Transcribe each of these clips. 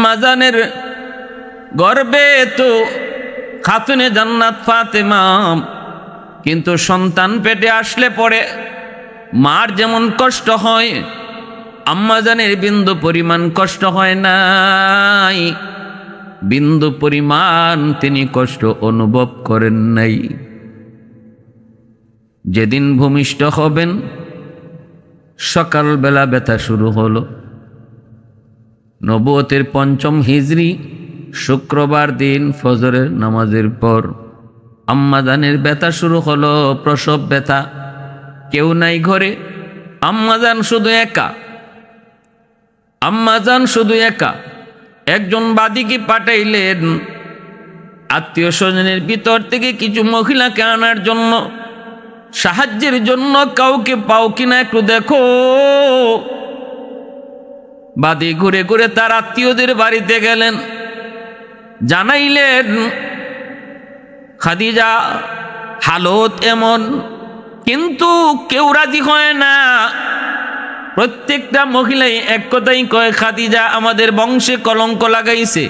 আম্মাজানের গর্ভে তো খাতুনে জান্নাত ফাতেমা, কিন্তু সন্তান পেটে আসলে পরে মার যেমন কষ্ট হয় আম্মাজানের বিন্দু পরিমাণ কষ্ট হয় নাই, বিন্দু পরিমাণ তিনি কষ্ট অনুভব করেন নাই। যেদিন ভূমিষ্ঠ হবেন সকালবেলা ব্যথা শুরু হলো। নবুয়তের ৫ম হিজরি শুক্রবার দিন ফজরের নামাজের পর আম্মাজানের ব্যথা শুরু হলো, প্রসব ব্যথা। কেউ নাই ঘরে, আম্মাজান শুধু একা। আম্মাজান শুধু একা। একজন বাদীকে পাঠাইলেন আত্মীয় স্বজনের ভিতর থেকে কিছু মহিলাকে আনার জন্য, সাহায্যের জন্য। কাউকে পাও কিনা একটু দেখো। বাদী ঘুরে ঘুরে তার আত্মীয়দের বাড়িতে গেলেন, জানাইলেন খাদিজা হালত এমন, কিন্তু কেউ রাজি হয় না। প্রত্যেকটা মহিলাই এক কথাই কয়, খাদিজা আমাদের বংশে কলঙ্ক লাগাইছে।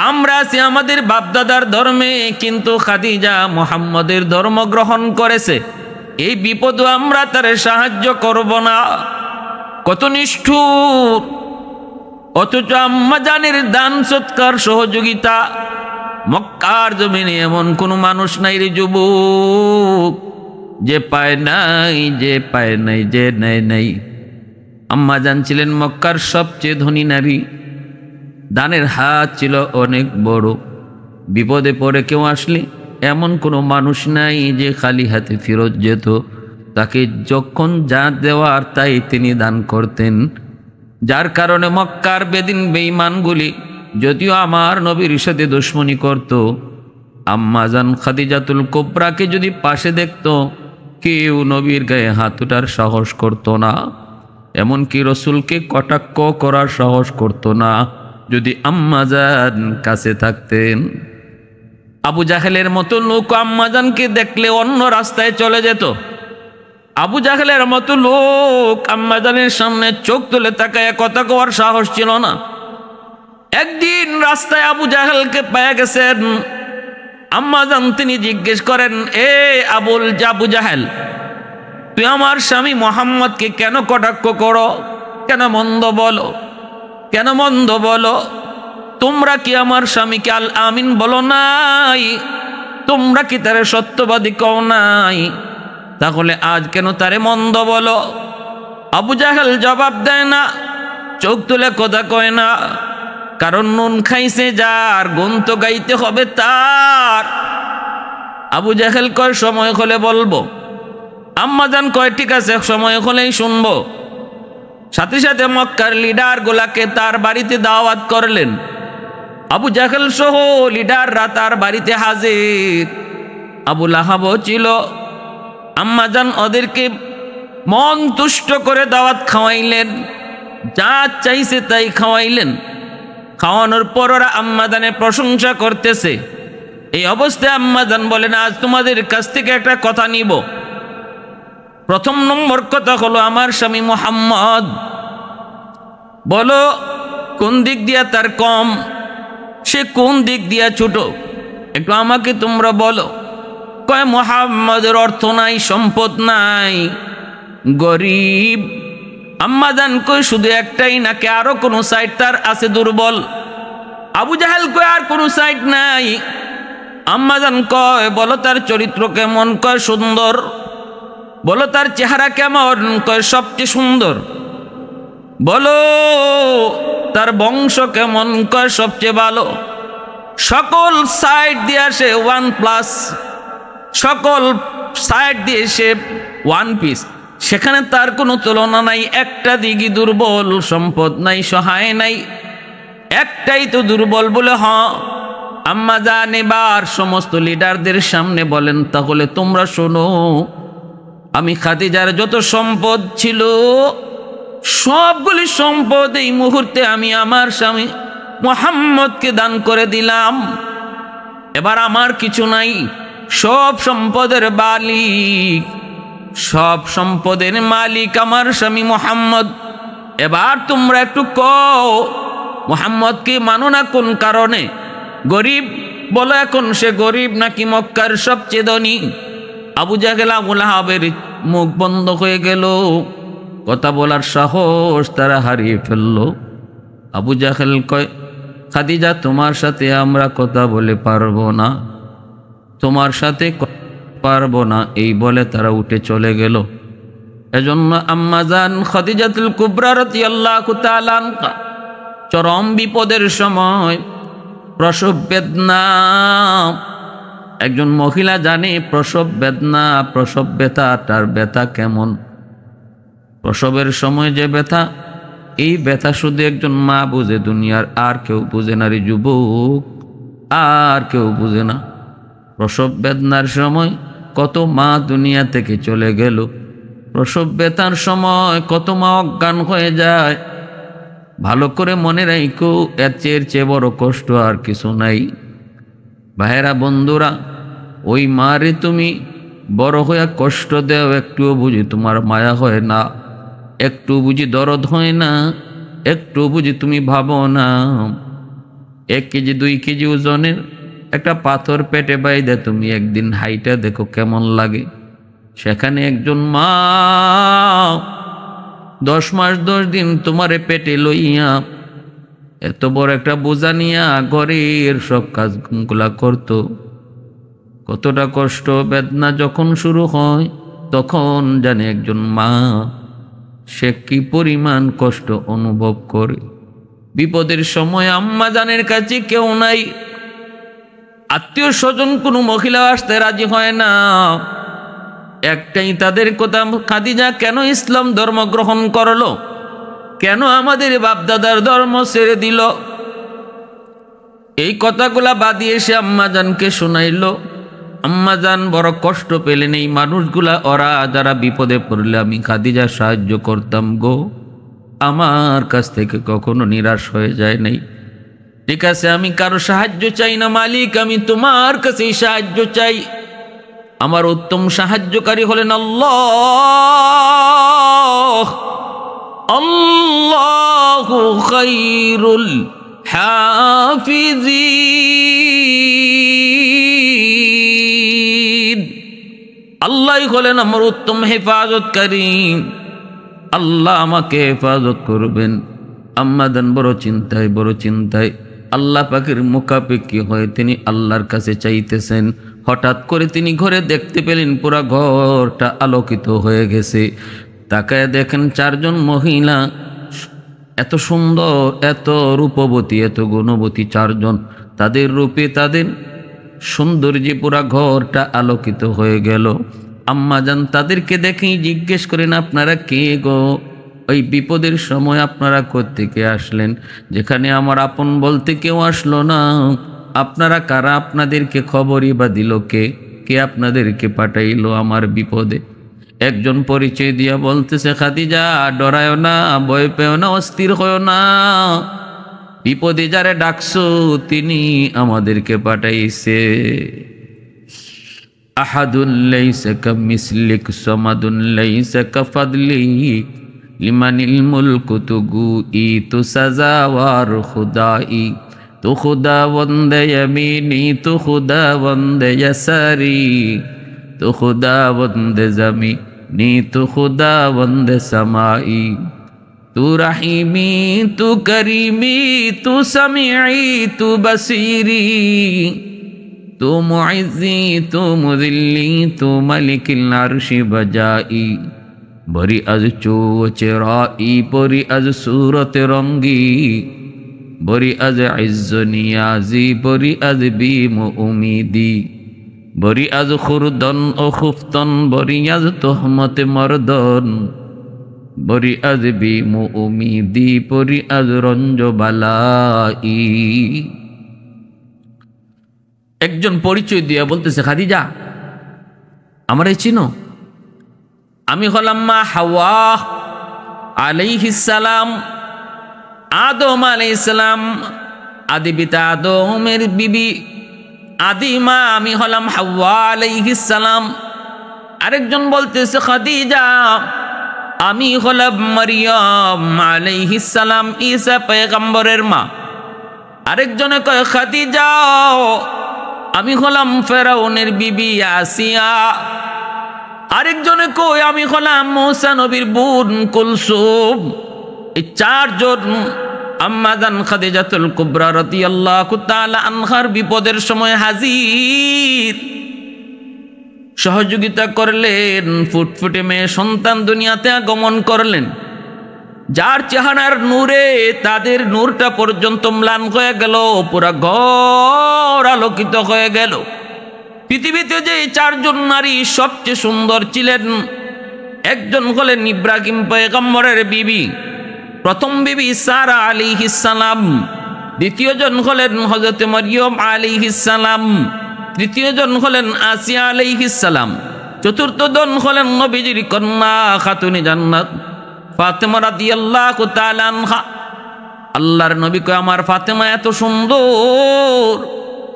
আমরা আছি আমাদের বাপদাদার ধর্মে, কিন্তু খাদিজা মুহাম্মদের ধর্ম গ্রহণ করেছে। এই বিপদও আমরা তার সাহায্য করব না। কত নিষ্ঠুর! অথচ আম্মাজানের দান সৎকার সহযোগিতা। মক্কার জমিনে এমন কোন মানুষ নাই রে যুবক যে পায় নাই, যে পায় নাই, যে নেয় নাই। আম্মাজান ছিলেন মক্কার সবচেয়ে ধনী নারী। দানের হাত ছিল অনেক বড়। বিপদে পড়ে কেউ আসলে এমন কোনো মানুষ নাই যে খালি হাতে ফেরত যেত। তাকে যখন যা দেওয়ার তাই তিনি দান করতেন। যার কারণে মক্কার বেদিন বেঈমানগুলি যদিও আমার নবীর সাথে দুশমনি করত, আম্মাজান খাদিজাতুল কুবরাকে যদি পাশে দেখত, কেউ নবীর গায়ে হাত ওঠার সাহস করত না। এমনকি রসুলকে কটাক্ষ করার সাহস করত না যদি আম্মাজান কাছে থাকতেন। আবু জাহেলের মতো লোক আম্মাজানকে দেখলে অন্য রাস্তায় চলে যেত। আবু জাহেলের মতো লোক আম্মাজানের সামনে চোখ তুলে তাকায় কথা কওয়ার সাহস ছিল না। একদিন রাস্তায় আবু জাহেলকে পেয়ে গেছেন আম্মাজান। তিনি জিজ্ঞেস করেন, এ আবু জাহেল, তুই আমার স্বামী মুহাম্মদকে কেন কটাক্ষ করো? কেন মন্দ বলো? কেন মন্দ বলো? তোমরা কি আমার স্বামীকে আল আমিন বলো নাই? তোমরা কি তারে সত্যবাদী কও নাই? তাহলে আজ কেন তারে মন্দ বলো? আবু জাহেল জবাব দেয় না, চোখ তুলে কথা কয় না। কারণ নুন খাইছে যার, গুণ তো গাইতে হবে তার। আবু জাহেল কয়, সময় হলে বলবো। আম্মাজান কয়, ঠিক আছে, সময় হলেই শুনবো। সাথে সাথে মক্কার লিডার গুলাকে তার বাড়িতে দাওয়াত করলেন। আবু জাহেল সহ লিডাররা তার বাড়িতে হাজির। আবু লাহাবও ছিল। আম্মাজান ওদেরকে মন তুষ্ট করে দাওয়াত খাওয়াইলেন, যা চাইছে তাই খাওয়াইলেন। খাওয়ানোর পর ওরা আম্মাজানের প্রশংসা করতেছে। এই অবস্থায় আম্মাজান বলেন, আজ তোমাদের কাছ থেকে একটা কথা নিব। প্রথম নম্বর কথা হলো, আমার স্বামী মুহাম্মদ, বলো কোন দিক দিয়া তার কম, সে কোন দিক দিয়া ছোট, একটু আমাকে তোমরা বলো। কয়, মুহাম্মদের অর্থ নাই, সম্পদ নাই, গরিব। আম্মাজান কই, শুধু একটাই নাকি আরো কোনো সাইড তার আছে দুর্বল? আবু জাহেল কয়, আর কোনো সাইড নাই। আম্মাজান কয়, বলো তার চরিত্র কেমন? কয়, সুন্দর। বলো তার চেহারা কেমন? কয়, সবচেয়ে সুন্দর। বলো তার বংশ কেমন? কয়, সবচেয়ে ভালো। সকল সাইড দিয়ে সে 1+, সকল সাইড দিয়ে সে 1 পিস। সেখানে তার কোনো তুলনা নাই। একটা দিকই দুর্বল, সম্পদ নাই, সহায় নাই, একটাই তো দুর্বল বলে। আম্মাজান এবার সমস্ত লিডারদের সামনে বলেন, তাহলে তোমরা শোনো, আমি খাদিজার যত সম্পদ ছিল সবগুলি সম্পদ এই মুহূর্তে আমি আমার স্বামী মুহাম্মদকে দান করে দিলাম। এবার আমার কিছু নাই, সব সম্পদের মালিক, সব সম্পদের মালিক আমার স্বামী মুহাম্মদ। এবার তোমরা একটু কও, মুহাম্মদকে মানো না কোন কারণে? গরিব বলো এখন সে গরিব নাকি মক্কার সবচেয়ে ধনী? আবু জাহেল আবু লাহাবের মুখ বন্ধ হয়ে গেল, কথা বলার সাহস তারা হারিয়ে ফেলল। আবু জাহেল কয়, খাদিজা তোমার সাথে আমরা কথা বলে পারবো না, তোমার সাথে পারবো না, এই বলে তারা উঠে চলে গেল। এজন্য আম্মা জান খাদিজাতুল কুবরা রাদিয়াল্লাহু তাআলা আনহা চরম বিপদের সময় প্রসব বেদনা, একজন মহিলা জানে প্রসব বেদনা, প্রসব ব্যথা, তার ব্যথা কেমন। প্রসবের সময় যে ব্যথা, এই ব্যথা শুধু একজন মা বুঝে, দুনিয়ার আর কেউ বুঝে না রে যুবক, আর কেউ বুঝে না। প্রসব বেদনার সময় কত মা দুনিয়া থেকে চলে গেল, প্রসব ব্যথার সময় কত মা অজ্ঞান হয়ে যায়। ভালো করে মনে রাখো, এর চেয়ে বড় কষ্ট আর কিছু নাই। ভাইয়েরা বন্ধুরা, ওই মারে তুমি বড় হয়ে কষ্ট দেও, একটুও বুঝি তোমার মায়া হয় না, একটু বুঝি দরদ হয় না, একটু বুঝি তুমি ভাবো না 1 কেজি 2 কেজি ওজনের একটা পাথর পেটে বাইদে তুমি একদিন হাইটা দেখো কেমন লাগে। সেখানে একজন মা 10 মাস 10 দিন তোমারে পেটে লইয়া এত বড় একটা বোঝা নিয়া ঘরের সব কাজগুলা করতো। কতটা কষ্ট বেদনা যখন শুরু হয়, তখন জানে একজন মা সে কি পরিমাণ কষ্ট অনুভব করে। বিপদের সময় আম্মা জানের কাছে কেউ নাই, আত্মীয় স্বজন কোনো মহিলা আসতে রাজি হয় না। একটাই তাদের কথা, খাদিজা কেন ইসলাম ধর্ম গ্রহণ করলো, কেন আমাদের বাপদাদার ধর্ম ছেড়ে দিল। এই কথাগুলা বাদিয়ে সে আম্মাজানকে শোনাইল। আম্মাজান বড় কষ্ট পেলেন। এই মানুষগুলা, ওরা যারা বিপদে পড়লে আমি খাদিজা সাহায্য করতাম গো, আমার কাছ থেকে কখনো নিরাশ হয়ে যায় নাই। ঠিক আছে, আমি কারো সাহায্য চাই না মালিক, আমি তোমার কাছেই সাহায্য চাই। আমার উত্তম সাহায্যকারী হলেন আল্লাহ। আল্লাহু খায়রুল হাফিজিন। আল্লাহ হলেন আমার উত্তম হেফাজতকারী। আল্লাহ আমাকে হেফাজত করবেন। আম্মাদান বড় চিন্তায় আল্লাহ পাকের মুখাপেক্ষী হয়ে তিনি আল্লাহর কাছে চাইতেছেন। হঠাৎ করে তিনি ঘরে দেখতে পেলেন পুরা ঘরটা আলোকিত হয়ে গেছে। তাকায় দেখেন 4 জন মহিলা, এত সুন্দর, এত রূপবতী, এত গুণবতী 4 জন। তাদের রূপে, তাদের সৌন্দর্যে পুরা ঘরটা আলোকিত হয়ে গেল। আম্মাজান তাদেরকে দেখেই জিজ্ঞেস করেন, আপনারা কে গো? ওই বিপদের সময় আপনারা কোত্থেকে আসলেন, যেখানে আমার আপন বলতে কেউ আসলো না? আপনারা কারা? আপনাদেরকে খবরই বা দিল কে? কে আপনাদেরকে পাঠাইলো আমার বিপদে? একজন পরিচয় দিয়া বলতেছে, খাদিজা ডরায়ও না, ভয় পেও না, অস্থির হও না, বিপদে যারে ডাকছো তিনি আমাদেরকে পাঠাইছে। আহাদুন লাইসা কামিসলিক সামাদুন লাইসা কাফাদলিক লিমানিল মুলকু তুগুই তু সাজাওয়ার খুদাই তু খুদাবন্দে ইয়ামিনি তু খুদাবন্দে ইয়াসারি তু খুদাবন্দে জামিনি তু খুদাবন্দে সামাই তু রাহিমি তু করিমি তু সামিঈ তু বসিরি তু মুইজ্জি তু মুযিল্লি তু মালিকিল আরশি বজাই বরি আজ চোচেরাই বরি আজ সুরত রঙ্গি বরি আজ ইজ্জ নিয়াজি বরি আজ বিম উমিদি বরি আজ খুরদন ও খুফতন বরি আজ তোহমত মর্দন বরি আজ বিম উমিদি বরি আজ রঞ্জ বালাই। একজন পরিচয় দিয়া বলতেছে, খাদিজা আমারে চিনো? আমি হলাম মা হাওয়া আলাইহিস সালাম, আদম আলাইহিস সালাম, আদি পিতা আদমের বিবি, আদি মা আমি হলাম হাওয়া আলাইহিস সালাম। আরেকজন বলতেছে, খাদিজা আমি হলাম মারিয়াম আলাইহিস সালাম, ঈসা পয়গম্বরের মা। আরেকজনে কয় খাদিজা, আমি হলাম ফেরাউনের বিবি আসিয়া। আরেকজনে কয় আমি হলাম মুসা নবীর বোন কুলসুম। এই চারজন আম্মা জান খাদিজাতুল কুবরা রাদিয়াল্লাহু তাআলা আনহার বিপদের সময় হাজির, সহযোগিতা করলেন। ফুটফুটে মেয়ে সন্তান দুনিয়াতে আগমন করলেন, যার চেহারার নূরে তাদের নূরটা পর্যন্ত ম্লান হয়ে গেল, পুরা ঘর আলোকিত হয়ে গেল। পৃথিবীতে যে চারজন নারী সবচেয়ে সুন্দর ছিলেন, একজন হলেন ইব্রাহিম পয়গম্বরের বিবি, প্রথম বিবি সারা আলাইহিস সালাম। দ্বিতীয় জন হলেন হযরত মারিয়ম আলাইহিস সালাম। তৃতীয় জন হলেন আসিয়া আলাইহিস সালাম। চতুর্থ জন হলেন নবীজির কন্যা খাতুনে জান্নাত ফাতেমা রাদিয়াল্লাহু তাআলা আনহা। আল্লাহর নবী কয় আমার ফাতেমা এত সুন্দর,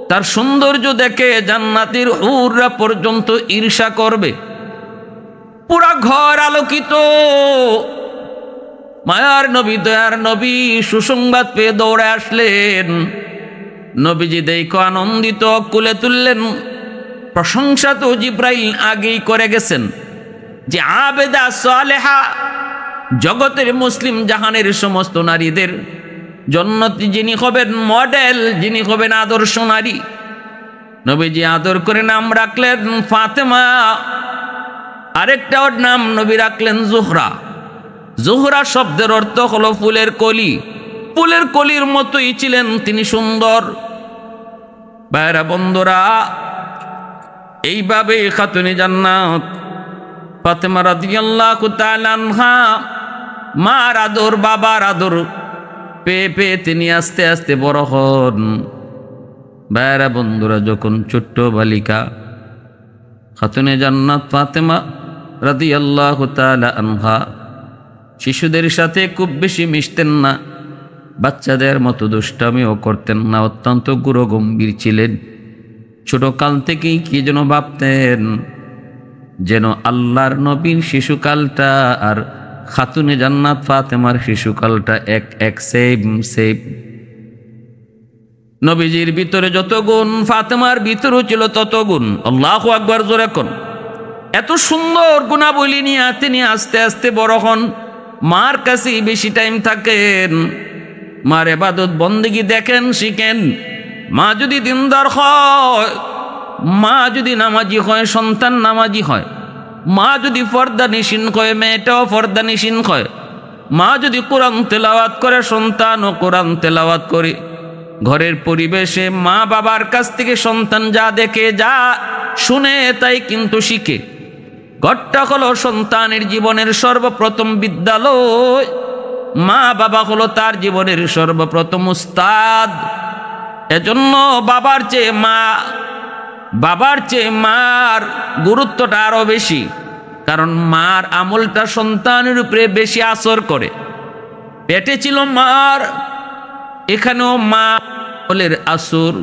তার সৌন্দর্য দেখে জান্নাতের হুররা পর্যন্ত ঈর্ষা করবে। পুরা ঘর আলোকিত। মায়ার নবী দয়ার নবী সুসংবাদ পেয়ে দৌড়ে আসলেন। নবীজি দেখো আনন্দিত, কুলে তুললেন। প্রশংসা তো জিব্রাইল আগেই করে গেছেন যে আবেদা সালেহা, জগতের মুসলিম জাহানের সমস্ত নারীদের জন্য যিনি হবেন মডেল, যিনি হবেন আদর্শ নারী। নবীজি আদর করে নাম রাখলেন ফাতেমা। আরেকটা ওর নাম নবী রাখলেন জোহরা। জোহরা শব্দের অর্থ হলো ফুলের কলি। ফুলের কলির মতোই ছিলেন তিনি সুন্দর। ভাইরা বন্ধুরা, এইভাবে খাতুনে জান্নাত ফাতেমা রাদিয়াল্লাহু তাআলা আনহা মার আদর, বাবার আদর পেয়ে পেয়ে তিনি আস্তে আস্তে বড় হন। ভাইরা বন্ধুরা, যখন ছোট্ট বালিকা খাতুনে জান্নাত ফাতেমা রাদিয়াল্লাহু তাআলা আনহা শিশুদের সাথে খুব বেশি মিশতেন না, বাচ্চাদের মতো দুষ্টামিও করতেন না, অত্যন্ত গুরুগম্ভীর ছিলেন। ছোট কাল থেকেই কি যেন ভাবতেন যেন আল্লাহর নবীর শিশুকালটা আর খাতুনে জান্নাত ফাতেমার শিশুকালটা এক সেম সেম। নবীজির ভিতরে যত গুণ ফাতেমার ভিতরেও ছিল তত গুণ। আল্লাহু আকবার, জোরে কোন। এত সুন্দর গুণাবলী নিয়ে তিনি আস্তে আস্তে বড় হন। মার কাছে বেশি টাইম থাকেন, মার ইবাদত বন্দেগী দেখেন, শিখেন। মা যদি দিনদার হয়, মা যদি নামাজি হয়, সন্তান নামাজি হয়। মা যদি ফরদানিশীন হয়, মেয়েটাও ফরদানিশীন হয়। মা যদি কোরআন তেলাওয়াত করে, সন্তানও কোরআন তেলাওয়াত করে। ঘরের পরিবেশে মা বাবার কাছ থেকে সন্তান যা দেখে, যা শুনে, তাই কিন্তু শিখে। ঘরটা হলো সন্তানের জীবনের সর্বপ্রথম বিদ্যালয়। মা বাবা হলো তার জীবনের সর্বপ্রথম উস্তাদ। এজন্য বাবার চেয়ে মার গুরুত্বটা আরো বেশি, কারণ মার আমলটা সন্তানের উপরে বেশি আসর করে। পেটে ছিল মার, এখানেও মা আমলের আসর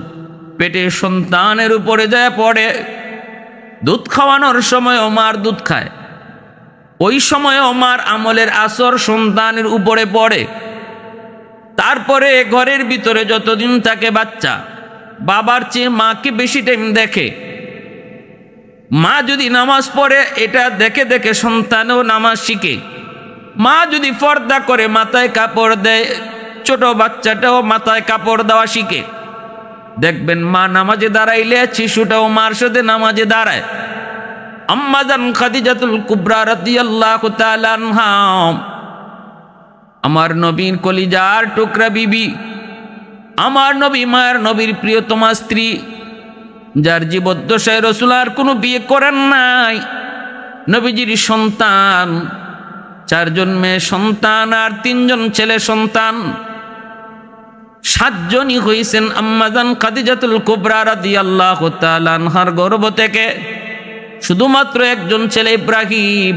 পেটে সন্তানের উপরে যায় পড়ে। দুধ খাওয়ানোর সময়ও মার দুধ খায়, ওই সময়ও মার আমলের আসর সন্তানের উপরে পড়ে। তারপরে ঘরের ভিতরে যতদিন থাকে বাচ্চা, বাবার চেয়ে মাকে বেশি টাইম দেখে। মা যদি নামাজ পড়ে, এটা দেখে দেখে সন্তানও নামাজ শিখে। মা যদি পর্দা করে, মাথায় কাপড় দেয়, ছোট বাচ্চাটাও মাথায় কাপড় দেওয়া শিখে। দেখবেন মা নামাজে দাঁড়াইলে শিশুটাও মার সাথে নামাজে দাঁড়ায়। আম্মা জান খাদিজাতুল কুবরা রাদিয়াল্লাহু তাআলা আনহা, আমার নবীর কলিজার টুকরা বিবি, আমার নবী মায়ের নবীর প্রিয়তমা স্ত্রী, যার জীবদ্দশায় রাসূল আর কোনো বিয়ে করেন নাই। নবীজির সন্তান 4 জন মেয়ে সন্তান আর 3 জন ছেলে সন্তান। 7 জনই হয়েছেন আম্মা জান খাদিজাতুল কুবরা রাদিয়াল্লাহু তাআলা আনহার গর্ভ থেকে। শুধুমাত্র একজন ছেলে ইব্রাহিম,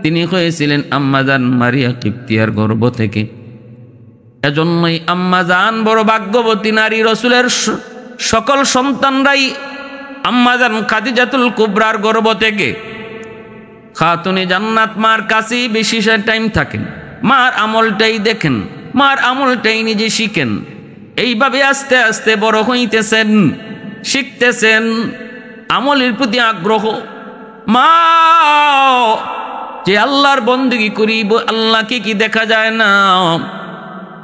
তিনি হয়েছিলেন আম্মা জান মারিয়া কিপ্তিয়ার গর্ভ থেকে। এজন্যই আম্মা জান বড় ভাগ্যবতী নারী। রাসূলের সকল সন্তানরাই আম্মা জান খাদিজাতুল কুবরার গর্ভ থেকে। খাতুনে জান্নাত মার কাছেই বেশি টাইম থাকেন, মার আমলটাই দেখেন, মার আমলটাই নিজে শিখেন। এইভাবে আস্তে আস্তে বড় হইতেছেন, শিখতেছেন, আমলের প্রতি আগ্রহ। মা যে আল্লাহর বন্দেগী করি, আল্লাহকে কি দেখা যায় না?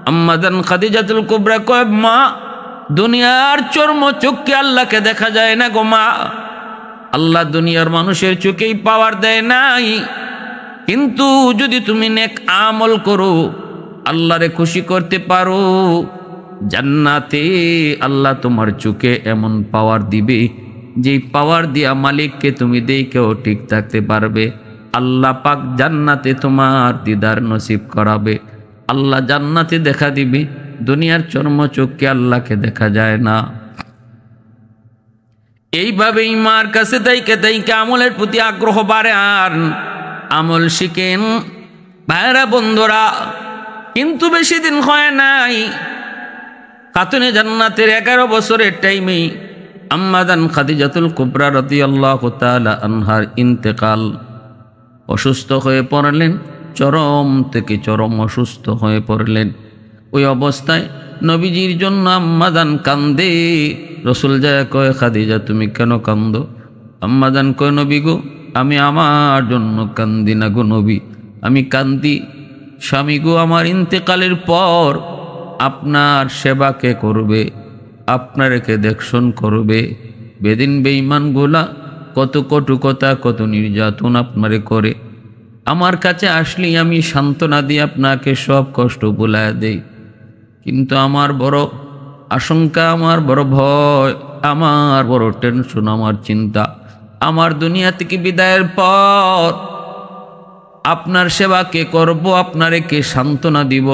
আম্মা জান খাদিজাতুল কুবরা কয়, মা দুনিয়ার চর্ম চোখকে আল্লাহকে দেখা যায় না গো মা। আল্লাহ দুনিয়ার মানুষের চোখেই পাওয়ার দেয় নাই, কিন্তু যদি তুমি নেক আমল করো, আল্লাহরে খুশি করতে পারো, জান্নাতে আল্লাহ তোমার চোখে এমন পাওয়ার দিবে, যেই পাওয়ার দিয়া মালিককে তুমি দেখেও ঠিক থাকতে পারবে। আল্লাহ পাক জান্নাতে তোমার দিদার নসিব করাবে, আল্লাহ জান্নাতে দেখা দিবে। দুনিয়ার চর্ম চোখকে আল্লাহকে দেখা যায় না। এইভাবেই মার কাছে তাইকে তাইকে আমলের প্রতি আগ্রহ বাড়ে, আর আমল শিখেন ভাইরা বন্ধুরা। কিন্তু বেশি দিন হয় নাই, খাতুনে জান্নাতের 11 বছরের টাইমেই আম্মা জান খাদিজাতুল কুবরা রাদিয়াল্লাহু তাআলা আনহার ইন্তেকাল। অসুস্থ হয়ে পড়লেন, চরম থেকে চরম অসুস্থ হয়ে পড়লেন। ওই অবস্থায় নবীজির জন্য আম্মা জান কান্দে। রসুল যায় কয়, খাদিজা তুমি কেন কান্দো? আম্মা জান কয়, নবী গো, আমি আমার জন্য কান্দি না গো নবী, আমি কান্দি স্বামী গো আমার ইন্তেকালের পর আপনার সেবা কে করবে, আপনার কে দেখশন করবে? বেদিন বেঈমানগুলা কত কটু কথা, কত নির্যাতন আপনারে করে। আমার কাছে আসলেই আমি সান্ত্বনা দিয়ে আপনাকে সব কষ্ট ভুলাইয়া দেই, কিন্তু আমার বড় আশঙ্কা, আমার বড় ভয়, আমার বড় টেনশন, আমার চিন্তা, আমার দুনিয়া থেকে বিদায়ের পর আপনার সেবা কে করব, আপনারে কে সান্ত্বনা দিব,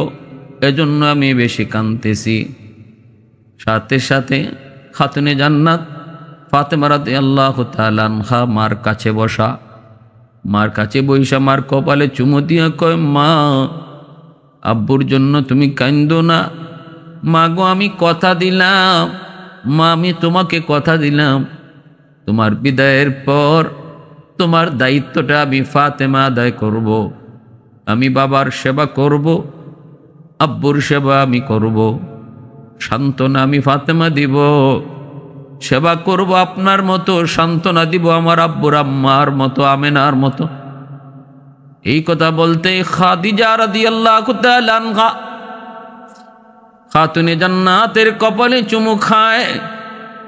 এজন্য আমি বেশি কাঁদতেছি। সাথে সাথে খাতুনে জান্নাত ফাতেমা রাদিয়াল্লাহু তাআলা আনহা মার কাছে বসা, মার কাছে বইসা মার কপালে চুমু দিয়া কয়, মা আব্বুর জন্য তুমি কান্দো না। মা গো, আমি কথা দিলাম, মা আমি তোমাকে কথা দিলাম, তোমার বিদায়ের পর তোমার দায়িত্বটা আমি ফাতেমা আদায় করব। আমি বাবার সেবা করব, আব্বুর সেবা আমি করব, সান্ত্বনা আমি ফাতেমা দিব, সেবা করব আপনার মতো, সান্ত্বনা দিব আমার আব্বুর আম্মার মতো, আমেনার মতো। এই কথা বলতে খাদিজা রাদিয়াল্লাহু তাআলা আনহা খাতুনে জান্নাতের কপালে চুমু খায়,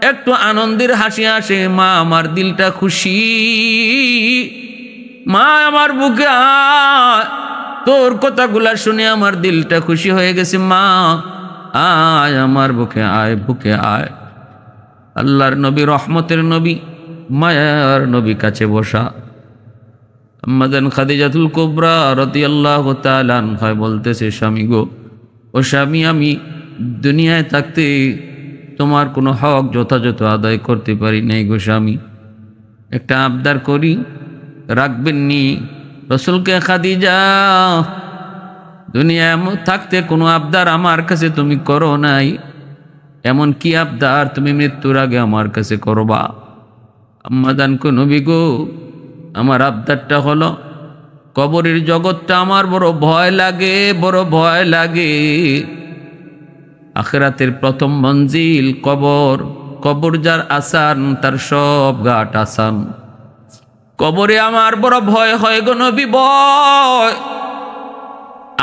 একটু আনন্দের হাসি আসে। মা আমার দিলটা খুশি, মা আমার বুকে আয়, তোর কথাগুলা শুনে আমার দিলটা খুশি হয়ে গেছে। মা আয় আমার বুকে আয়, বুকে আয়। আল্লাহর নবী, রহমতের নবী, মায়ার নবী কাছে বসা। আম্মা জান খাদিজাতুল কুবরা রাদিয়াল্লাহু তাআলা আনহা বলতেছে, স্বামী গো, ও স্বামী, আমি দুনিয়ায় থাকতে তোমার কোনো হক যথাযথ আদায় করতে পারি নাই গো স্বামী, একটা আবদার করি, রাখবেন নি? রসুলকে, খাদিজা দুনিয়ায় থাকতে কোনো আবদার আমার কাছে তুমি করো নাই, এমন কি আবদার তুমি মৃত্যুর আগে আমার কাছে করবা? আম্মা জান কো, নবী গো, আমার আবদারটা হলো, কবরের জগৎটা আমার বড় ভয় লাগে, বড় ভয় লাগে। আখিরাতের প্রথম মঞ্জিল কবর, কবর যার আসান তার সব ঘাট আসান। কবরে আমার বড় ভয় হয় গো নবী, ভয়।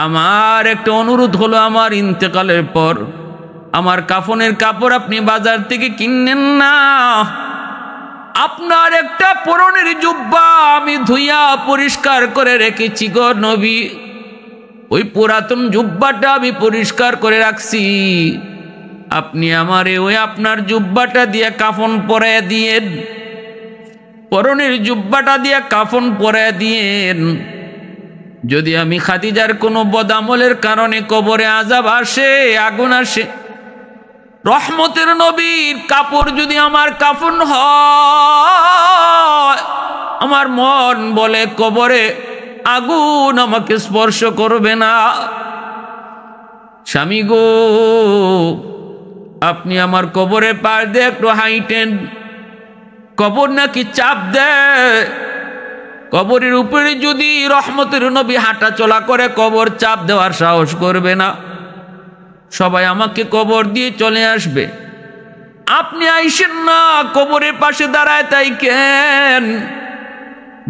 আমার একটা অনুরোধ হলো, আমার ইন্তেকালের পর আমার কাফনের কাপড় আপনি বাজার থেকে কিনেন না, আপনার একটা পরনের জুব্বা আমি ধুইয়া পরিষ্কার করে রেখেছি গো নবী, ওই পুরাতন জুব্বাটা আমি পরিষ্কার করে রাখছি, আপনি আমারে ওই আপনার জুব্বাটা দিয়ে কাফন পরায় দিয়েন, পরনের জুব্বাটা দিয়ে কাফন পরায় দিয়েন। যদি আমি খাদিজার কোনো বদামলের কারণে কবরে আযাব আসে, আগুন আসে, রহমতের নবীর কাপড় যদি আমার কাফন হয়, আমার মন বলে কবরে আগুন আমাকে স্পর্শ করবে না। স্বামী গো, আপনি আমার কবরের পাশ দিয়ে একটু হাইটেন, কবর নাকি চাপ দেয়, কবরের উপরে যদি রহমতের নবী হাঁটা চলা করে কবর চাপ দেওয়ার সাহস করবে না, সবাই আমাকে কবর দিয়ে চলে আসবে, আপনি আইসেন না, কবরের পাশে দাঁড়ায় তাই কেন?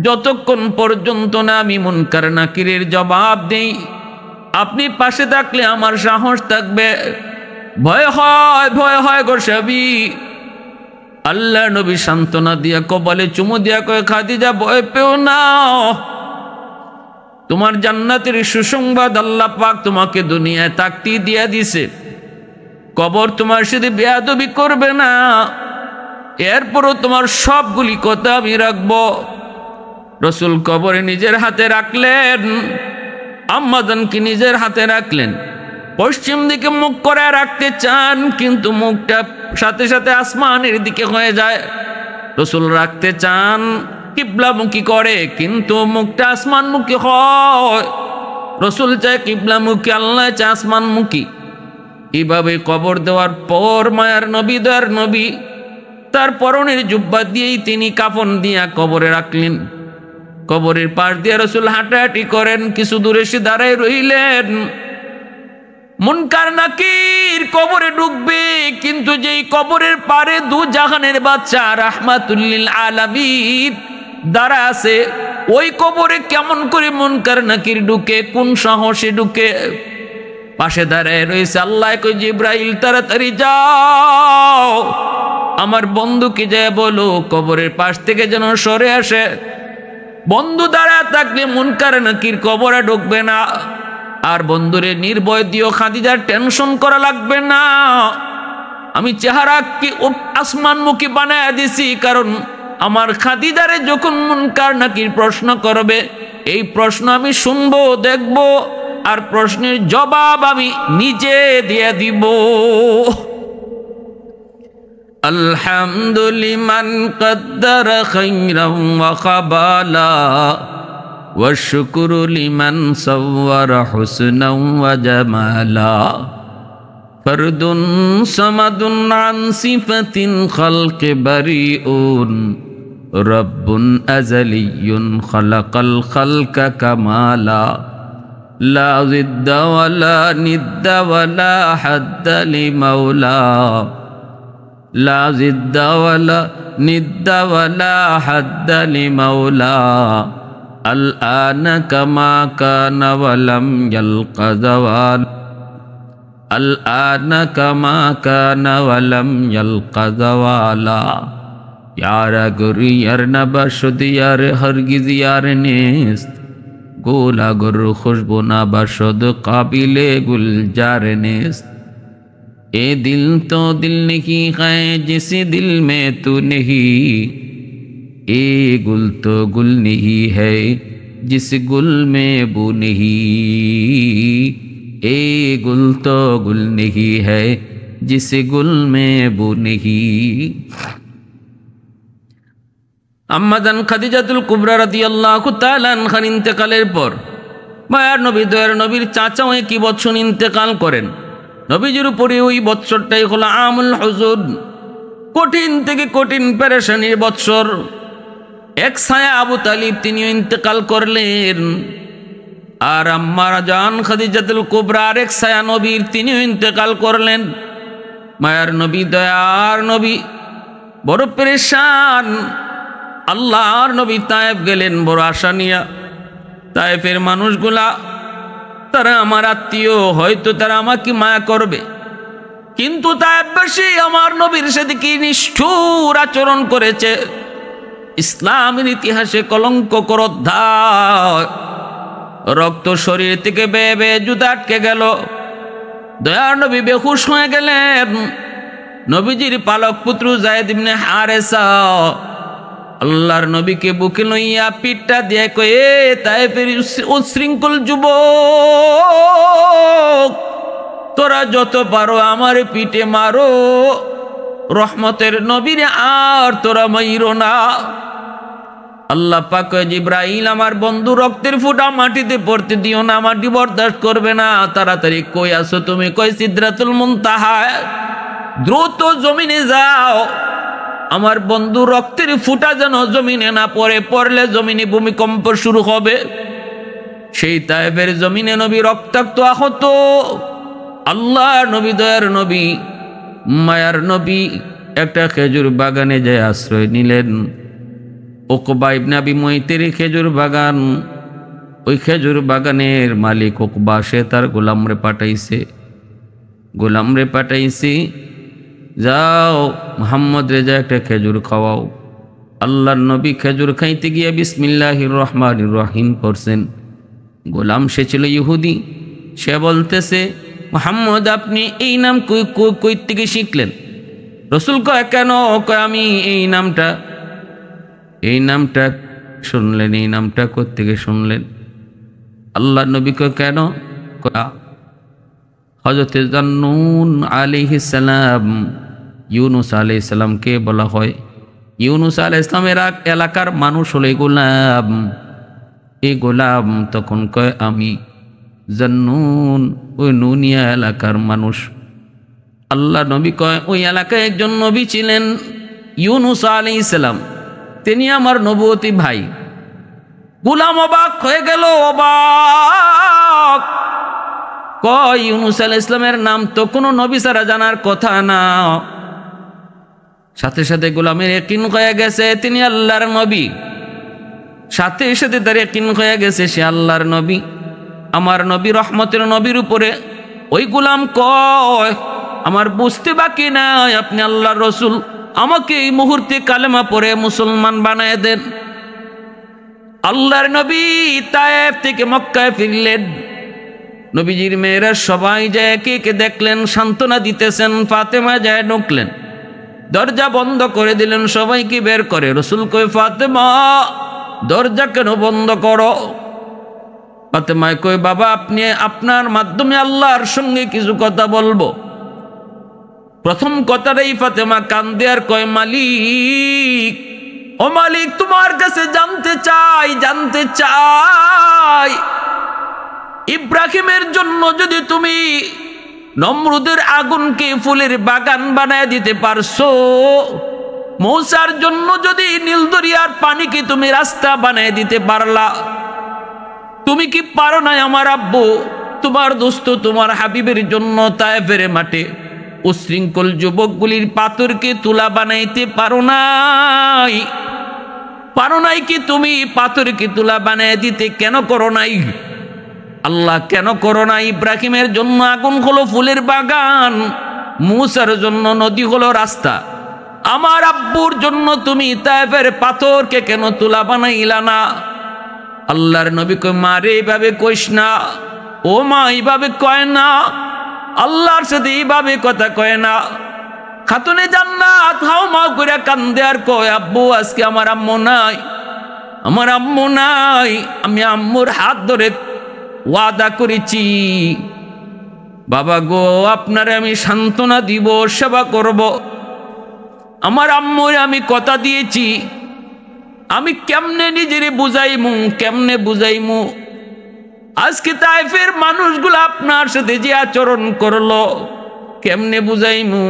যতক্ষণ পর্যন্ত না আমি মুনকার নাকিরের জবাব দেই, আপনি পাশে থাকলে আমার সাহস থাকবে। ভয় হয় গো সবই। আল্লাহ নবী সান্ত্বনা দিয়া কপালে চুমু দিয়া কয়, খাদিজা ভয় পেও না, তোমার জান্নাতের সুসংবাদ আল্লাহ পাক তোমাকে দুনিয়ায় তাকতি দিয়া দিছে, কবর তোমার সাথে বেয়াদবি করবে না, এরপরও তোমার সবগুলি কথা আমি রাখবো। রসুল কবরে নিজের হাতে রাখলেন, আম্মাজানকে নিজের হাতে রাখলেন, পশ্চিম দিকে মুখ করে রাখতে চান কিন্তু মুখটা সাথে সাথে আসমানের দিকে হয়ে যায়। রসুল রাখতে চান কিবলামুখী করে কিন্তু মুখটা আসমানমুখী হয়। রসুল চায় কিবলামুখী, আল্লাহ চায় আসমানমুখী। এইভাবে কবর দেওয়ার পর মায়ার নবী দয়ার নবী তার পরনের জুব্বা দিয়েই তিনি কাফন দিয়া কবরে রাখলেন। কবরের পাশ দিয়ে রসুল হাঁটাহাঁটি করেন, কিছু দূরে সে দাঁড়ায় রইলেন। মুনকার নাকির কবরে ঢুকবে, কিন্তু যেই কবরের পারে দু জাহানের বাদশা রাহমাতুল লিল আলামিন দাঁড়া আছে, ওই কবরে কেমন করে মুনকার নাকির ঢুকে, কোন সাহসে ঢুকে? পাশে দাঁড়ায় রয়েছে আল্লাহ কই, জিব্রাইল তাড়াতাড়ি যাও, আমার বন্ধুকে যায় বলো কবরের পাশ থেকে যেন সরে আসে। বন্ধু দাঁড়ায় থাকলে মুনকার নাকির কবরে ঢুকবে না। আর বন্ধুরে নির্ভয় দিও, খাদিজার টেনশন করা লাগবে না, আমি চেহারা কি আসমানমুখী বানায় দিছি, কারণ আমার খাদিজারে যখন মুনকার নাকির প্রশ্ন করবে, এই প্রশ্ন আমি শুনবো, দেখব, আর প্রশ্নের জবাব আমি নিজে দিয়ে দিব। আলহামদুলিমান কদ্দারা খাইরাম ওয়া খাবালা ওয়াশুকুরু লিমান সাওয়ারা হুসনাও ওয়া জামালা ফরদুন সামাদুন আন সিফাতিন খালকি বারিউন রব্বুন আযালিয়ুন খালাকাল খালকা কামালা লা জিদ্দা ওয়ালা নিদ্দা ওয়ালা হাদ্দা লিমাওলা লা জিদ্দা ওয়ালা নিদ্দা ওয়ালা হাদ্দা লিমাওলা আল আনা কামা কানা ওয়ালাম ইয়ালকা যাওয়াল আল আনা কামা কানা ওয়ালাম ইয়ালকা যাওয়ালা ইয়ার গুরি ইয়ার নাবাশুদ ইয়ার হরগিজ ইয়ার নেস্ত গোলা গুর খুশবু নাবাশুদ কাবিলে গুলজার নেস্ত ए दिल तो दिल नहीं है जिस दिल में तू नहीं, ए गुल तो गुल नहीं है जिस गुल में बू नहीं, ए गुल तो गुल नहीं है जिस गुल में बू नहीं। আম্মাজান খাদিজাতুল কুবরা রাদিয়াল্লাহু তাআলা আনহার ইন্তেকালের পর মায়ার নবী দয়ার নবীর চাচাও একই বছর ইন্তেকাল করেন। নবীজির উপরে ওই বৎসরটাই হলো আমুল হুজুন, কঠিন থেকে কঠিন পেরেশানির বৎসর। এক ছায়া আবু তালিব তিনিও ইন্তেকাল করলেন, আর আম্মা জান খাদিজাতুল কুবরা আরেক ছায়া নবীর তিনিও ইন্তেকাল করলেন। মায়ার নবী দয়ার নবী বড় পেরেশান। আল্লাহর নবী তায়েফ গেলেন বড় আশা নিয়া। তায়েফের মানুষগুলা তারা আমার আত্মীয়, হয়তো তারা আমাকে মায়া করবে, কিন্তু তায়েফবাসী আমার নবীর সাথে কি নিষ্ঠুর আচরণ করেছে, ইসলামের ইতিহাসে কলঙ্ককর অধ্যায়। রক্ত শরীর থেকে বেয়ে বেয়ে জুতা আটকে গেল। দয়ার নবী বেহুশ হয়ে গেলেন। নবীজির পালক পুত্র যায়েদ ইবনে হারেসা আল্লাহর নবীকে বুকে লইয়া পিঠটা দিয়ে কয়ে, তায়েফের উচ্ছৃঙ্খল যুবক, তোরা যত পারো আমার পিঠে মারো, রহমতের নবীরে আর তোরা মাইরো না। আল্লাহ পাক কয়, জিব্রাইল আমার বন্ধু রক্তের ফুটা মাটিতে পড়তে দিও না, মাটি বরদাস্ত করবে না। তাড়াতাড়ি কই আসো তুমি? কই সিদরাতুল মুনতাহা। দ্রুত জমিনে যাও, আমার বন্ধু রক্তের ফুটা যেন জমিনে না পড়ে, পড়লে জমিনে ভূমিকম্প শুরু হবে। সেই তায়েফের জমিনে নবী রক্তাক্ত আহত। আল্লাহ নবী, দয়ার নবী, মায়ার নবী একটা খেজুর বাগানে যায় আশ্রয় নিলেন। উকবা ইবনে আবি মুয়তির খেজুর বাগান। ওই খেজুর বাগানের মালিক উকবা, সে তার গোলামরে পাঠাইছে, যাও মুহাম্মদ রেজা একটা খেজুর খাওয়াও। আল্লাহর নবী খেজুর খাইতে গিয়ে বিসমিল্লাহির রহমানির রহিম পড়ছেন। গোলাম সে ছিল ইহুদি, সে বলতেছে, মুহাম্মদ আপনি এই নাম কই থেকে শিখলেন? রসুল কয়, কেন? কয়, আমি এই নামটা শুনলেন, এই নামটা কোত্থেকে শুনলেন? আল্লাহ নবী কয়, কেন? হযরতে জান্নুন আলাইহিস সালাম, ইউনুস আলাইহিস সালামকে বলা হয়। ইউনুস আলাইহিস সালামের এলাকার মানুষ হলো গোলাম। এই গোলাম তখন কয়, আমি জান্নুন, ওই নুনিয়া এলাকার মানুষ। আল্লাহ নবী কয়, ওই এলাকায় একজন নবী ছিলেন ইউনুস আলাইহিস সালাম, তিনি আমার নবুয়তী ভাই। গোলাম অবাক হয়ে গেল, অবাক। কয়, ইউনুস আলাইহিস সালামের নাম তো কোনো নবী ছাড়া জানার কথা না। সাথে সাথে গোলামের ইয়াকিন হয়ে গেছে তিনি আল্লাহর নবী। সাথে সাথে তার ইয়াকিন হয়ে গেছে সে আল্লাহর নবী, আমার নবী, রহমতের নবীর উপরে। ওই গোলাম কয়, আমার বুঝতে বাকি নাই, আপনি আল্লাহর রসুল, আমাকে এই মুহূর্তে কালেমা পড়ে মুসলমান বানায় দেন। আল্লাহর নবী তায়েফ থেকে মক্কায় ফিরলেন। নবীজির মেয়েরা সবাই যায় একে একে দেখলেন, সান্ত্বনা দিতেছেন। ফাতেমা যায় ঢুকলেন, দরজা বন্ধ করে দিলেন, সবাইকে বের করে। রসুল কই, ফাতেমা দরজা কেন বন্ধ করো? ফাতেমায় কই, বাবা আপনি, আপনার মাধ্যমে আল্লাহর সঙ্গে কিছু কথা বলবো। প্রথম কথাটাই ফাতেমা কান্দে আর কয়, মালিক, ও মালিক, তোমার কাছে জানতে চাই ইব্রাহিমের জন্য যদি তুমি নমরুদের আগুনকে ফুলের বাগান বানায় দিতে পারছো, মূসার জন্য যদি নীল দরিয়ার পানিকে তুমি রাস্তা বানায় দিতে পারলা, তুমি কি পারো না আমার আব্বু, তোমার দোস্ত, তোমার হাবিবের জন্য তায়েফের মাঠে উশৃঙ্খল যুবকগুলির পাথরকে তুলা বানাইতে পারো নাই কি তুমি? পাথরকে তুলা বানায় দিতে কেন করো নাই? আল্লাহ কেন করো না? ইব্রাহিমের জন্য আগুন হলো ফুলের বাগান, মূসার জন্য নদী হলো রাস্তা, আমার আব্বুর জন্য তুমি তায়েফের পাথরকে কেন তুলা বানাইলা না? আল্লাহর নবী কয়, মা রে, এইভাবে কইস না। ও মা, এইভাবে কয় না, আল্লাহর সাথে এইভাবে কথা কয় না। খাতুনে জান্নাত হাও মাও করে কান্দে আর কয়, আব্বু আজকে আমার আম্মু নাই, আমি আম্মুর হাত ধরে ওয়াদা করেছি, বাবা গো, আপনারে আমি সান্ত্বনা দিব, সেবা করব। আমার আম্মুরে আমি কথা দিয়েছি, আমি কেমনে নিজেরে বুঝাইমু? আজকে তায়েফের মানুষগুলো আপনার সাথে যে আচরণ করলো, কেমনে বুঝাইমু?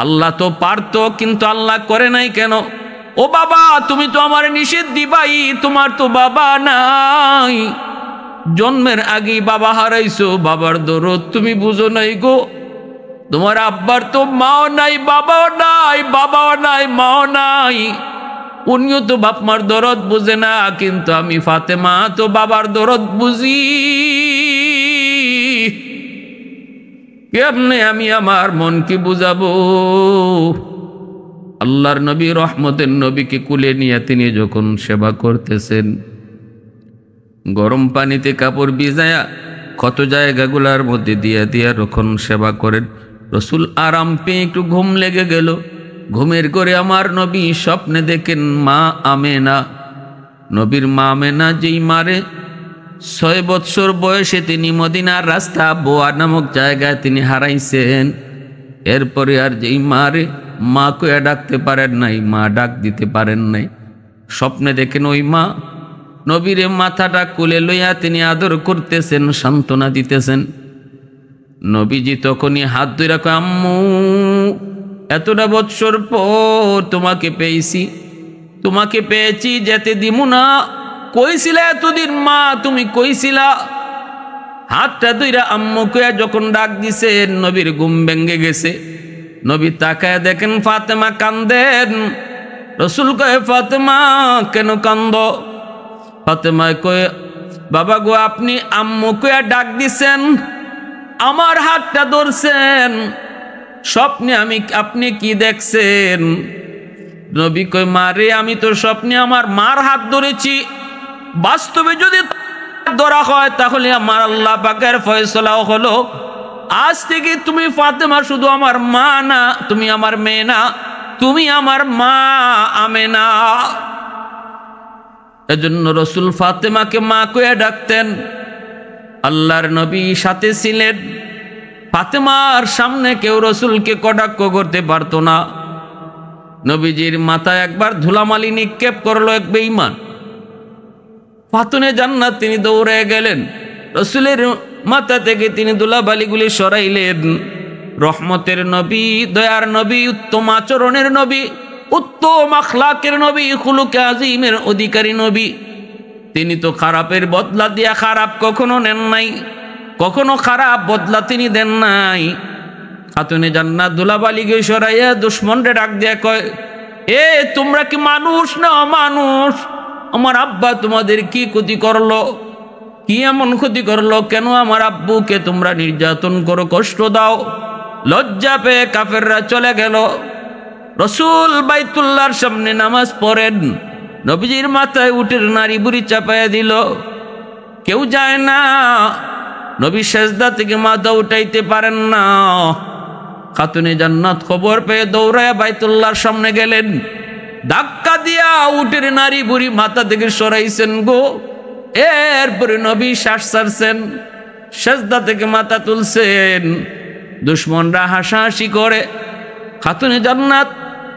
আল্লাহ তো পারতো, কিন্তু আল্লাহ করে নাই কেন? ও বাবা, তুমি তো আমার নিষেধ দিবাই, তোমার তো বাবা নাই, জন্মের আগেই বাবা হারাইছো, বাবার দরদ তুমি বুঝো নাই গো। তোমার আব্বার তো মাও নাই, বাবাও নাই, মাও নাই, উনিও তো বাপ মার দরদ বুঝে না, কিন্তু আমি ফাতেমা তো বাবার দরদ বুঝি। কেমনে আমি আমার মনকে বুঝাবো? আল্লাহর নবী, রহমতের নবীকে কুলে নিয়ে তিনি যখন সেবা করতেছেন, গরম পানিতে কাপড় ভিজায়া ক্ষত জায়গাগুলার মধ্যে দিয়া যখন সেবা করেন, রসুল আরাম পেয়ে একটু ঘুম লেগে গেল। ঘুমের করে আমার নবী স্বপ্নে দেখেন মা আমেনা, নবীর মা আমেনা, যেই মারে 6 বৎসর বয়সে তিনি মদিনার রাস্তা বোয়া নামক জায়গায় তিনি হারাইছেন। এরপরে আর যেই মারে মা কয়ে ডাকতে পারেন নাই, মা ডাক দিতে পারেন নাই, স্বপ্নে দেখেন ওই মা নবীরে মাথাটা কুলে লইয়া তিনি আদর করতেছেন, সান্ত্বনা দিতেছেন। নবীজি তখনই হাত ধরে কয়, আম্মু এতটা বৎসর পর তোমাকে পেয়েছি, তোমাকে পেয়েছি, যেতে দিমু না। কইছিলা এতদিন মা, তুমি কইছিলা। হাতটা দুইরা আম্মু কইয়া যখন ডাক দিছেন, নবীর ঘুম ভেঙে গেছে। নবী তাকায় দেখেন ফাতেমা কান্দেন। রসুল কয়ে, ফাতেমা কেন কান্দ? ফাতেমা কয়ে, বাবা গো, আপনি আম্মু কইয়া ডাক দিছেন, আমার হাতটা ধরছেন, স্বপ্নে আপনি কি দেখছেন? নবী কয়, মারে আমি তো স্বপ্নে আমার মার হাত ধরেছি, বাস্তবে যদি ধরা হয় তাহলে আমার আল্লাহ পাকের ফয়সালাও হলো, আজ থেকে তুমি ফাতেমা শুধু আমার মা না, তুমি আমার মেয়ে না, তুমি আমার মা আমেনা। এজন্য রসুল ফাতেমাকে মা কইয়া ডাকতেন। আল্লাহর নবী সাথে ছিলেন, ফাতেমার সামনে কেউ রসুলকে কটাক্ষ করতে পারত না। নবীজির মাথায় একবার ধুলামালি নিক্ষেপ করলো এক বেঈমান, ফাতুনে জান্নাত তিনি দৌড়ে গেলেন, রসুলের মাথা থেকে তিনি ধুলাবালিগুলি সরাইলেন। রহমতের নবী, দয়ার নবী, উত্তম আচরণের নবী, উত্তম আখলাকের নবী, খুলুকে আজিমের অধিকারী নবী, তিনি তো খারাপের বদলা দিয়া খারাপ কখনো নেন নাই, কখনো খারাপ বদলা তিনি দেন নাই। খাতুনে জান্নাত ধুলাবালিকে সরাইয়া দুশ্মনরে ডাক দিয়া কয়, এ তোমরা কি মানুষ না অমানুষ? আমার আব্বা তোমাদের কি ক্ষতি করলো? কি এমন ক্ষতি করলো? কেন আমার আব্বুকে তোমরা নির্যাতন করো, কষ্ট দাও? লজ্জা পেয়ে কাফেররা চলে গেল। রসুল বাইতুল্লাহর সামনে নামাজ পড়েন, নবীজির মাথায় উটের নারী বুড়ি চাপাইয়া দিল, কেউ যায় না। নবী সেজদা থেকে মাথা উঠাইতে পারেন না। খাতুনে জান্নাত খবর পেয়ে দৌড়ায় বাইতুল্লাহর সামনে গেলেন, ধাক্কা দিয়া উটের নারী বুড়ি মাথা থেকে সরাইছেন গো। এরপরে নবী শ্বাস ছাড়ছেন, সেজদা থেকে মাথা তুলছেন। দুশ্মনরা হাসাহাসি করে। খাতুনে জান্নাত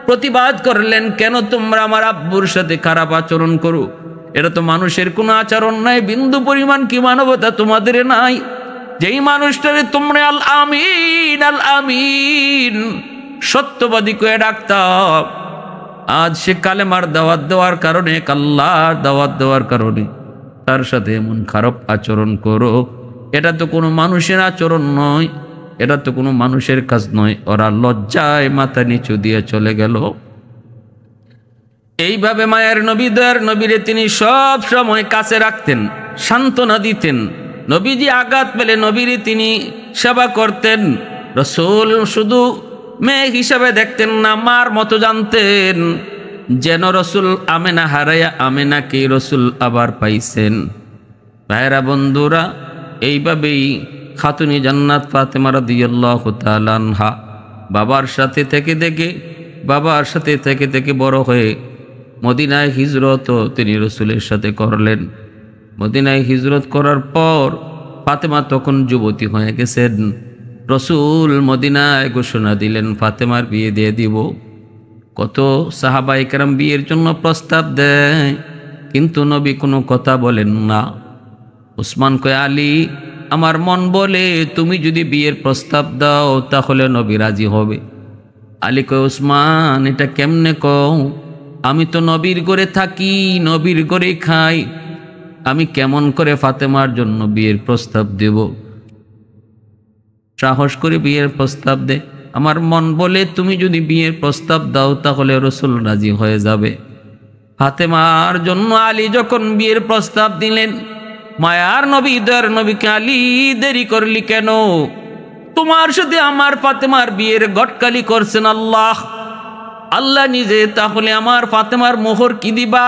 প্রতিবাদ করলেন, কেন তোমরা আমার আব্বুর সাথে খারাপ আচরণ করো? এটা তো মানুষের কোনো আচরণ নাই, বিন্দু পরিমাণ কি মানবতা তোমাদের নাই? যেই মানুষটারে তোমরা আল আমিন আল আমিন সত্যবাদী করে ডাকতাম, আজ সে কালেমার দাওয়াত দেওয়ার কারণে, আল্লাহর দাওয়াত দেওয়ার কারণে তার সাথে এমন খারাপ আচরণ করো। এটা তো কোনো মানুষের আচরণ নয়, এটা তো কোনো মানুষের কাজ নয়। ওরা লজ্জায় মাথা নিচু দিয়ে চলে গেল। এইভাবে মায়ের নবী, দয়ার নবীরে তিনি সব সময় কাছে রাখতেন, সান্ত্বনা দিতেন। নবীজি আঘাত পেলে নবীরে তিনি সেবা করতেন। রসুল শুধু মেয়ে হিসাবে দেখতেন না, মার মতো জানতেন। যেন রসুল আমেনা হারাইয়া আমেনাকে রসুল আবার পাইছেন। ভাইরা বন্ধুরা, এইভাবেই খাতুনে জান্নাত ফাতেমা রাদিয়াল্লাহু তাআলা আনহা বাবার সাথে থেকে বড় হয়ে মদিনায় হিজরত তিনি রসুলের সাথে করলেন। মদিনায় হিজরত করার পর ফাতেমা তখন যুবতী হয়ে গেছেন। রসুল মদিনায় ঘোষণা দিলেন ফাতেমার বিয়ে দিয়ে দিব। কত সাহাবায়ে কেরাম বিয়ের জন্য প্রস্তাব দেয়, কিন্তু নবী কোনো কথা বলেন না। উসমান কয়, আলী আমার মন বলে তুমি যদি বিয়ের প্রস্তাব দাও তাহলে নবী রাজি হবে। আলী কয়, উসমান এটা কেমনে কও? আমি তো নবীর ঘরে থাকি, নবীর ঘরে খাই, আমি কেমন করে ফাতেমার জন্য বিয়ের প্রস্তাব দেব? সাহস করে বিয়ের প্রস্তাব দে। আমার মন বলে তুমি যদি বিয়ের প্রস্তাব দাও তাহলে রসুল রাজি হয়ে যাবে। ফাতেমার জন্য আলী যখন বিয়ের প্রস্তাব দিলেন, মায়ার নবী, দয়ার নবীকে, আলী দেরি করলি কেন? তোমার সাথে আমার ফাতেমার বিয়ের গটকালি করছেন আল্লাহ, আল্লাহ নিজে, তাহলে আমার ফাতেমার মোহর কি দিবা?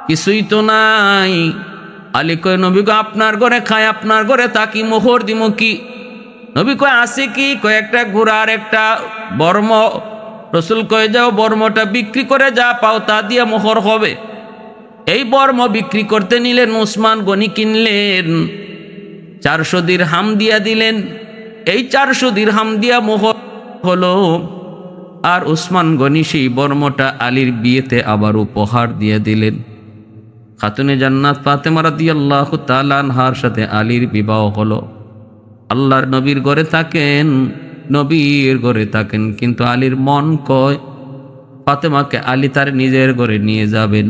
কিছুই তো নাই। আলী কয়, নবী কয় আপনার ঘরে খায়, আপনার ঘরে থাকি, মোহর দিমু কি? নবী কয় আছে কি? কয় একটা ঘোড়ার একটা বর্ম। রসুল কয়ে যাও বর্মটা বিক্রি করে যা পাও তা দিয়ে মোহর হবে। এই বর্ম বিক্রি করতে নিলেন, উসমান গনি কিনলেন, 400 দিরহাম দিয়া দিলেন। এই 400 দিরহাম দিয়া মোহর হলো। আর উসমান গনি সেই বর্মটা আলীর বিয়েতে আবার উপহার দিয়ে দিলেন। খাতুনে জান্নাত ফাতেমা রাদিয়াল্লাহু তাআলা আনহার সাথে আলীর বিবাহ হলো। আল্লাহর নবীর ঘরে থাকেন, নবীর ঘরে থাকেন, কিন্তু আলীর মন কয় ফাতেমাকে আলী তার নিজের ঘরে নিয়ে যাবেন।